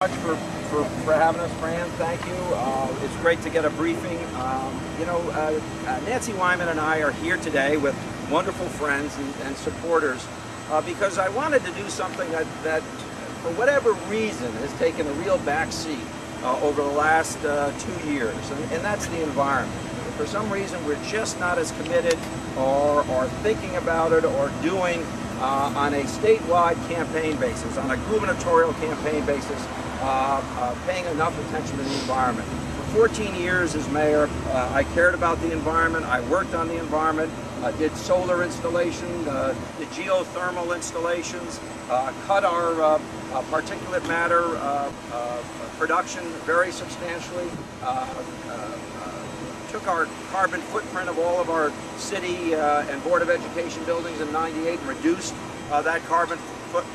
Much for having us, Fran. Thank you. It's great to get a briefing. Nancy Wyman and I are here today with wonderful friends and supporters because I wanted to do something that for whatever reason, has taken a real backseat over the last 2 years, and that's the environment. For some reason, we're just not as committed or thinking about it or doing on a statewide campaign basis, on a gubernatorial campaign basis, paying enough attention to the environment. For 14 years as mayor, I cared about the environment. I worked on the environment, did solar installation, did geothermal installations, cut our particulate matter production very substantially, took our carbon footprint of all of our city and Board of Education buildings in '98 and reduced that carbon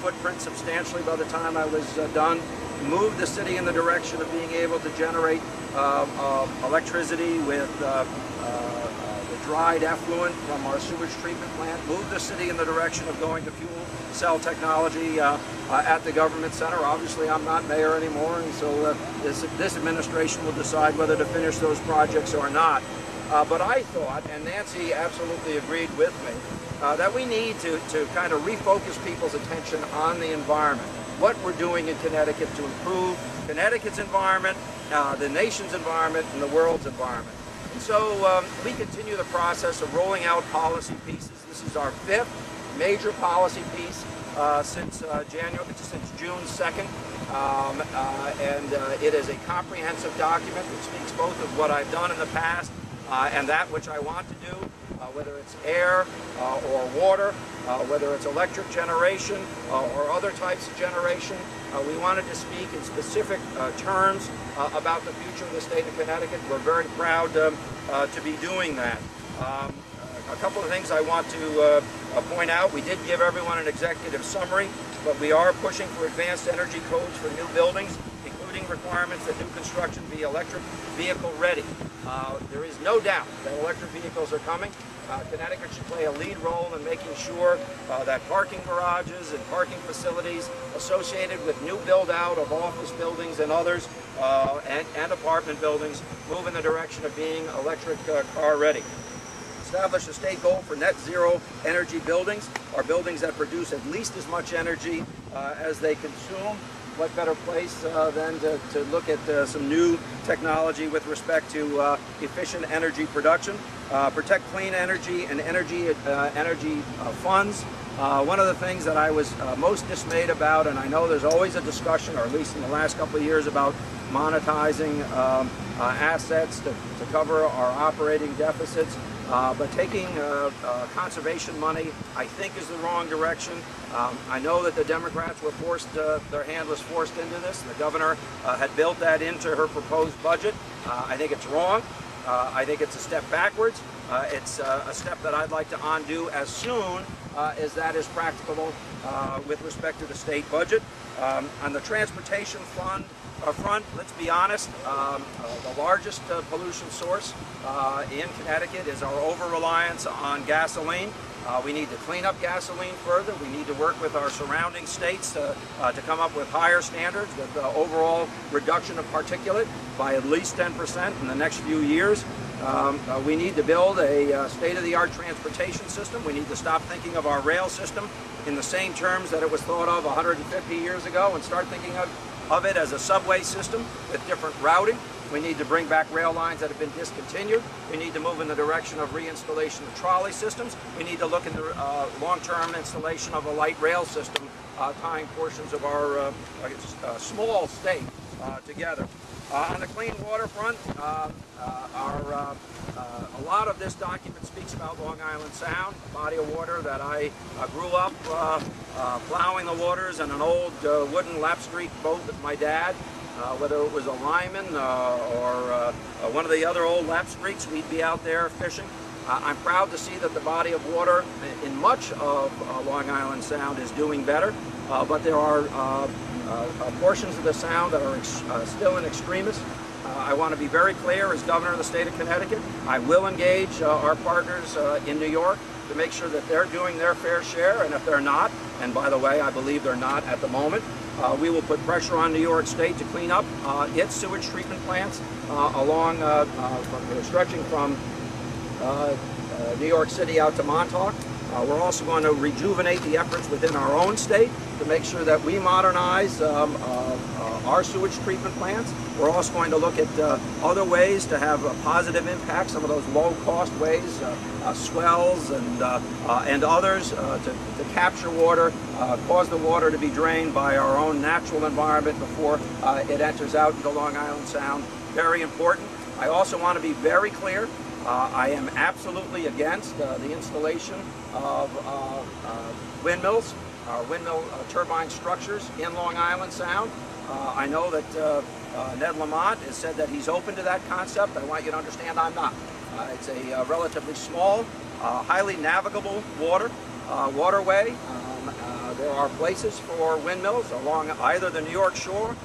footprint substantially by the time I was done. Moved the city in the direction of being able to generate electricity with the dried effluent from our sewage treatment plant. Moved the city in the direction of going to fuel cell technology at the government center. Obviously, I'm not mayor anymore, and so this administration will decide whether to finish those projects or not. But I thought, and Nancy absolutely agreed with me, that we need to kind of refocus people's attention on the environment. What we're doing in Connecticut to improve Connecticut's environment, the nation's environment, and the world's environment. And so we continue the process of rolling out policy pieces. This is our 5th major policy piece since June 2nd. It is a comprehensive document that speaks both of what I've done in the past and that which I want to do, whether it's air or water, whether it's electric generation or other types of generation. We wanted to speak in specific terms about the future of the state of Connecticut. We're very proud to be doing that. A couple of things I want to point out. We did give everyone an executive summary, but we are pushing for advanced energy codes for new buildings, including requirements that new construction be electric vehicle ready. There is no doubt that electric vehicles are coming. Connecticut should play a lead role in making sure that parking garages and parking facilities associated with new build-out of office buildings and others and apartment buildings move in the direction of being electric car ready. Establish a state goal for net zero energy buildings, or buildings that produce at least as much energy as they consume. What better place than to look at some new technology with respect to efficient energy production. Protect clean energy and energy funds. One of the things that I was most dismayed about, and I know there's always a discussion, or at least in the last couple of years, about monetizing assets to cover our operating deficits. But taking conservation money, I think, is the wrong direction. I know that the Democrats were forced, their hand was forced into this. The governor had built that into her proposed budget. I think it's wrong. I think it's a step backwards. It's a step that I'd like to undo as soon as that is practicable with respect to the state budget. On the transportation front, let's be honest, the largest pollution source in Connecticut is our over-reliance on gasoline. We need to clean up gasoline further. We need to work with our surrounding states to come up with higher standards with overall reduction of particulate by at least 10% in the next few years. We need to build a state-of-the-art transportation system. We need to stop thinking of our rail system in the same terms that it was thought of 150 years ago and start thinking of it as a subway system with different routing. We need to bring back rail lines that have been discontinued. We need to move in the direction of reinstallation of trolley systems. We need to look at the long-term installation of a light rail system tying portions of our small state together. On the clean water front, a lot of this document speaks about Long Island Sound, a body of water that I grew up plowing the waters in an old wooden lap street boat with my dad. Whether it was a Lyman or one of the other old lap streets, we'd be out there fishing. I'm proud to see that the body of water in much of Long Island Sound is doing better, but there are portions of the Sound that are still in extremis. I want to be very clear as governor of the state of Connecticut. I will engage our partners in New York to make sure that they're doing their fair share, and if they're not, and by the way, I believe they're not at the moment, we will put pressure on New York State to clean up its sewage treatment plants stretching from New York City out to Montauk. We're also going to rejuvenate the efforts within our own state to make sure that we modernize our sewage treatment plants. We're also going to look at other ways to have a positive impact, some of those low-cost ways, swells and others to capture water, cause the water to be drained by our own natural environment before it enters out into Long Island Sound. Very important. I also want to be very clear. I am absolutely against the installation of windmills, windmill turbine structures in Long Island Sound. I know that Ned Lamont has said that he's open to that concept. I want you to understand I'm not. It's a relatively small, highly navigable waterway. There are places for windmills along either the New York shore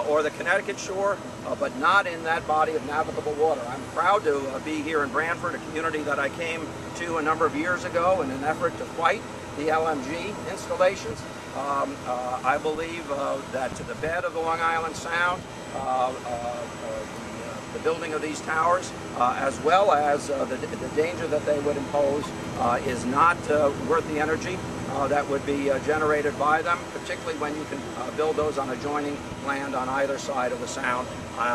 or the Connecticut shore, but not in that body of navigable water. I'm proud to be here in Branford, a community that I came to a number of years ago in an effort to fight the LMG installations. I believe that to the bed of the Long Island Sound, the building of these towers, as well as the danger that they would impose, is not worth the energy that would be generated by them, particularly when you can build those on adjoining land on either side of the Sound.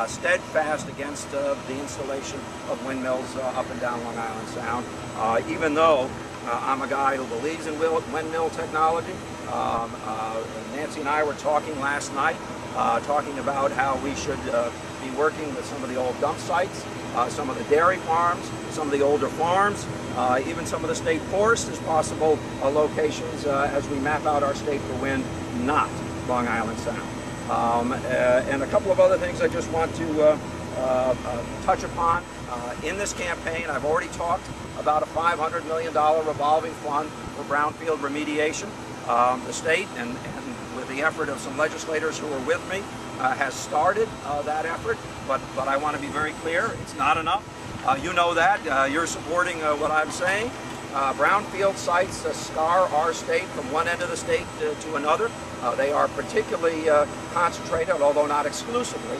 Steadfast against the installation of windmills up and down Long Island Sound, even though I'm a guy who believes in windmill technology. Nancy and I were talking last night, talking about how we should be working with some of the old dump sites, some of the dairy farms, some of the older farms, even some of the state forests as possible locations as we map out our state for wind, not Long Island Sound. And a couple of other things I just want to touch upon. In this campaign, I've already talked about a $500 million revolving fund for brownfield remediation. The state, and with the effort of some legislators who are with me, has started that effort, but I want to be very clear, it's not enough. You know that. You're supporting what I'm saying. Brownfield sites scar our state from one end of the state to another. They are particularly concentrated, although not exclusively,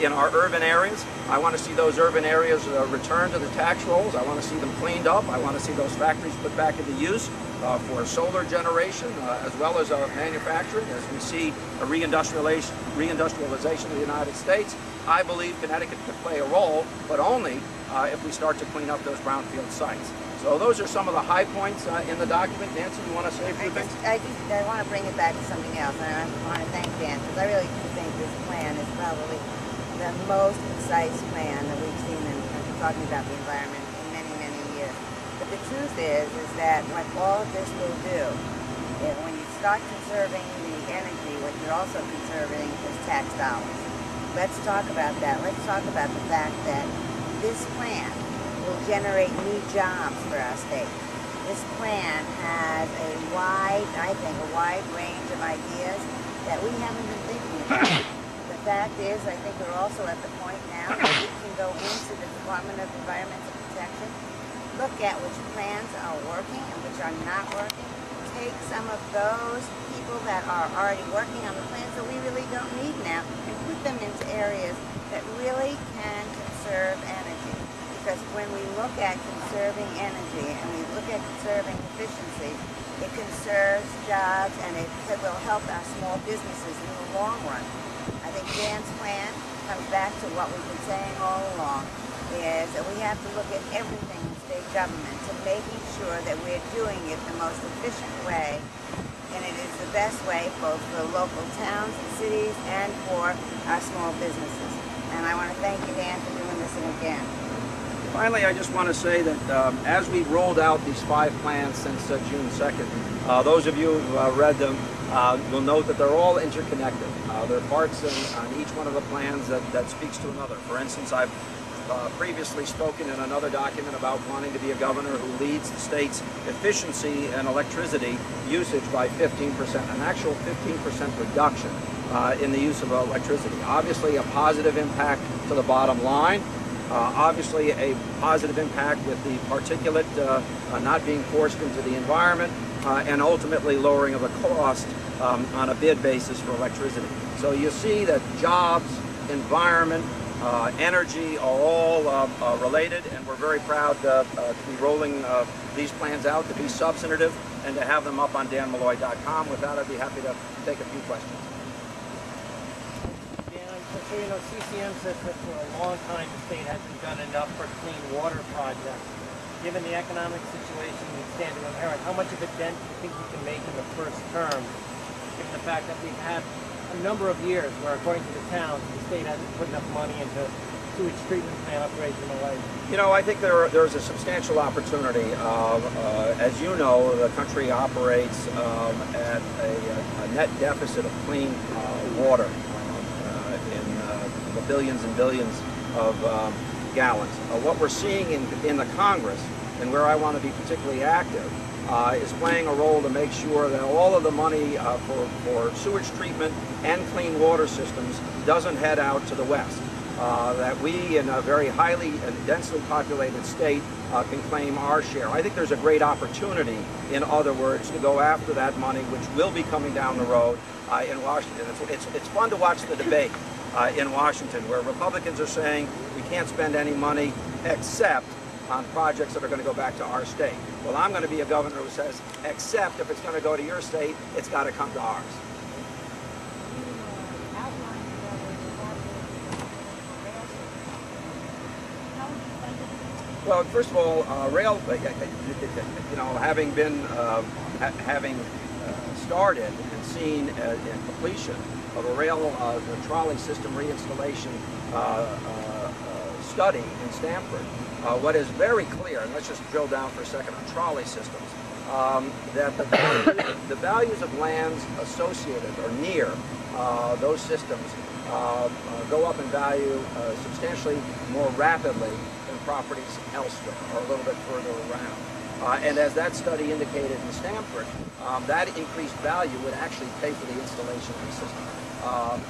in our urban areas. I want to see those urban areas return to the tax rolls. I want to see them cleaned up. I want to see those factories put back into use for solar generation as well as manufacturing. As we see a reindustrialization of the United States, I believe Connecticut could play a role, but only if we start to clean up those brownfield sites. So those are some of the high points in the document. Nancy, you want to say a few things? I want to bring it back to something else, and I want to thank Dan, because I really do think this plan is probably the most concise plan that we've seen in talking about the environment in many, many years. But the truth is that what all of this will do, is when you start conserving the energy, what you're also conserving is tax dollars. Let's talk about that. Let's talk about the fact that this plan will generate new jobs for our state. This plan has a wide range of ideas that we haven't been thinking about. The fact is, I think we're also at the point now that we can go into the Department of Environmental Protection, look at which plans are working and which are not working, take some of those people that are already working on the plans that we really don't need now and put them into areas that really can conserve energy. Because when we look at conserving energy and we look at conserving efficiency, it conserves jobs and it will help our small businesses in the long run. I think Dan's plan comes back to what we've been saying all along, is that we have to look at everything in state government to making sure that we're doing it the most efficient way, and it is the best way both for local towns and cities and for our small businesses. And I want to thank you, Dan, for doing this again. Finally, I just want to say that as we rolled out these 5 plans since June 2nd, those of you who read them will note that they're all interconnected. There are parts on each one of the plans that speaks to another. For instance, I've previously spoken in another document about wanting to be a governor who leads the state's efficiency and electricity usage by 15%, an actual 15% reduction in the use of electricity. Obviously, a positive impact to the bottom line. Obviously a positive impact with the particulate not being forced into the environment, and ultimately lowering of the cost on a bid basis for electricity. So you see that jobs, environment, energy are all related, and we're very proud to be rolling these plans out, to be substantive, and to have them up on danmalloy.com. With that, I'd be happy to take a few questions. Dan, so you know, CCM says that for a long time the state hasn't done enough for clean water projects. Given the economic situation we stand to inherit, how much of a dent do you think you can make in the first term, given the fact that we've had a number of years where, according to the towns, the state hasn't put enough money into sewage treatment plant upgrades and the like? You know, I think there's a substantial opportunity. As you know, the country operates at a net deficit of clean water in the billions and billions of gallons. What we're seeing in the Congress, and where I want to be particularly active, is playing a role to make sure that all of the money for sewage treatment and clean water systems doesn't head out to the west. That we, in a very highly and densely populated state, can claim our share. I think there's a great opportunity, in other words, to go after that money, which will be coming down the road in Washington. It's fun to watch the debate in Washington, where Republicans are saying we can't spend any money except on projects that are going to go back to our state. Well, I'm going to be a governor who says, except if it's going to go to your state, it's got to come to ours. Well, first of all, rail, you know, having been, having started and seen in completion of a rail, the trolley system reinstallation study in Stamford, what is very clear, and let's just drill down for a second on trolley systems, that the values of lands associated or near those systems go up in value substantially more rapidly than properties elsewhere or a little bit further around. And as that study indicated in Stamford, that increased value would actually pay for the installation of the system.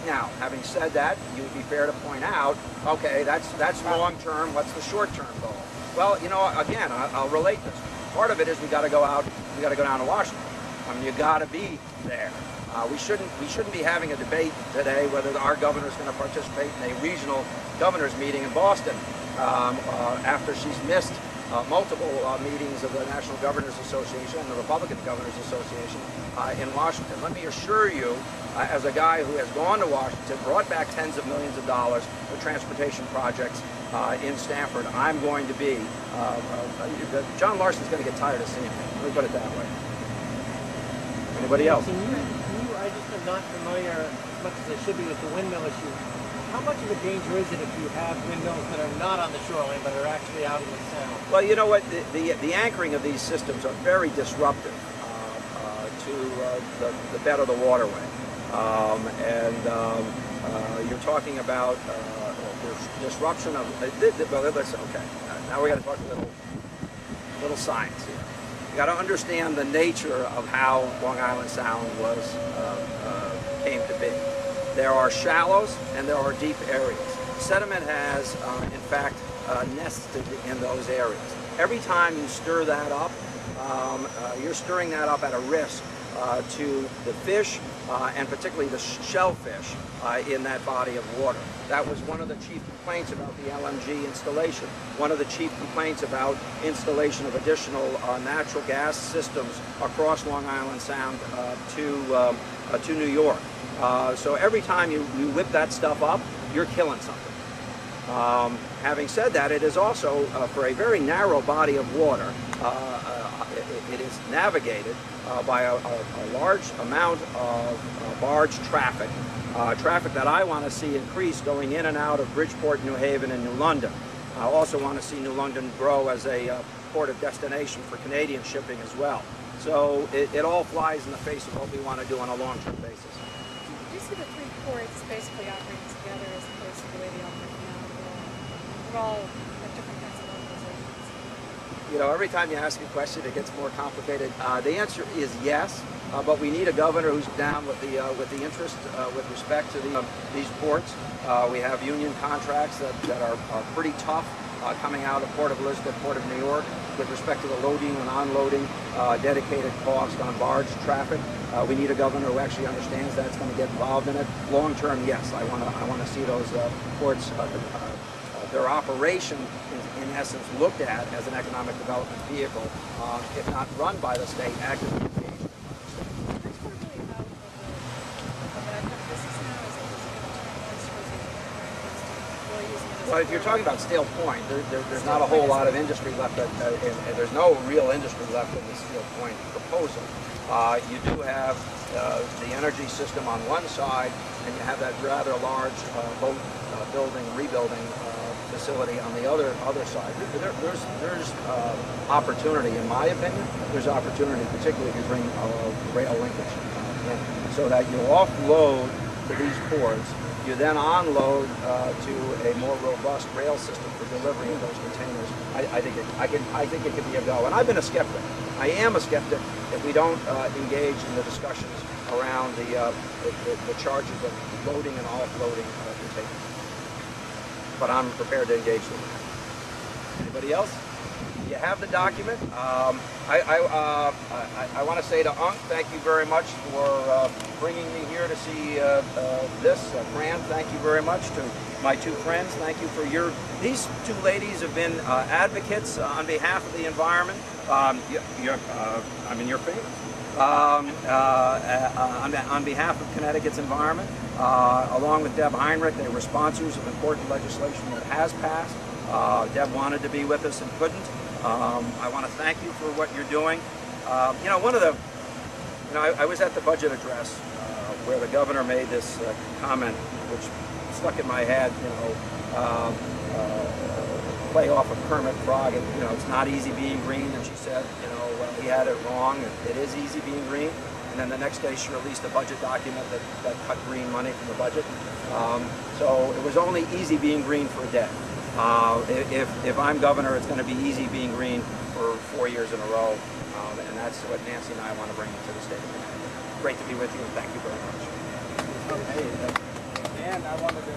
Now, having said that, you would be fair to point out, okay, that's long-term. What's the short-term goal? Well, you know, again, I'll relate this. Part of it is we got to go out. We got to go down to Washington. I mean, you got to be there. We shouldn't be having a debate today whether our governor is going to participate in a regional governors meeting in Boston after she's missed multiple meetings of the National Governors Association and the Republican Governors Association in Washington. Let me assure you, as a guy who has gone to Washington, brought back tens of millions of dollars for transportation projects in Stamford, I'm going to be, John Larson's going to get tired of seeing me. Let me put it that way. Anybody else? I just am not familiar as much as I should be with the windmill issue. How much of a danger is it if you have windmills that are not on the shoreline but are actually out in the sound? Well, you know what? The anchoring of these systems are very disruptive to the bed of the waterway. You're talking about disruption of. Well, okay. Now we got to talk a little science here. You got to understand the nature of how Long Island Sound came to be. There are shallows and there are deep areas. Sediment has, in fact, nested in those areas. Every time you stir that up, you're stirring that up at a risk to the fish and particularly the shellfish in that body of water. That was one of the chief complaints about the LNG installation. One of the chief complaints about installation of additional natural gas systems across Long Island Sound to New York. So every time you whip that stuff up, you're killing something. Having said that, it is also, for a very narrow body of water, it is navigated by a large amount of barge traffic, traffic that I want to see increase going in and out of Bridgeport, New Haven, and New London. I also want to see New London grow as a port of destination for Canadian shipping as well. So it all flies in the face of what we want to do on a long-term basis. Do you see the three ports basically operating together as opposed to the way they operate now? They're all at different kinds of organizations. You know, every time you ask a question, it gets more complicated. The answer is yes, but we need a governor who's down with the interest with respect to these ports. We have union contracts that are pretty tough coming out of the Port of Elizabeth, Port of New York, with respect to the loading and unloading, dedicated cost on barge traffic. We need a governor who actually understands that, it's going to get involved in it. Long term, yes, I want to see those ports, their operation in essence looked at as an economic development vehicle, if not run by the state, actively engaged in by the state. That's more really about the business now, is it really using it as Well, if you're talking about Steel Point, there's not a whole lot of industry left, and there's no real industry left in the Steel Point proposal. You do have the energy system on one side, and you have that rather large boat rebuilding facility on the other side. There's opportunity, in my opinion. There's opportunity, particularly if you bring rail linkage in, so that you offload to these ports. You then unload to a more robust rail system for delivery of those containers. I think it could be a go. And I've been a skeptic. I am a skeptic if we don't engage in the discussions around the charges of loading and offloading containers. But I'm prepared to engage them. Anybody else? You have the document. I want to say to Unc, thank you very much for bringing me here to see this. Fran, thank you very much. To my two friends, thank you for these two ladies have been advocates on behalf of the environment. I mean, you're famous. On behalf of Connecticut's environment, along with Deb Heinrich, they were sponsors of important legislation that has passed. Deb wanted to be with us and couldn't. I want to thank you for what you're doing. I was at the budget address where the governor made this comment, which stuck in my head. Play off of Kermit Frog, and it's not easy being green. And she said, well, he had it wrong. It is easy being green. And then the next day, she released a budget document that cut green money from the budget. So it was only easy being green for a day. If I'm governor, it's going to be easy being green for 4 years in a row, and that's what Nancy and I want to bring to the state of Connecticut. Great to be with you, and thank you very much. Okay, and I wanted to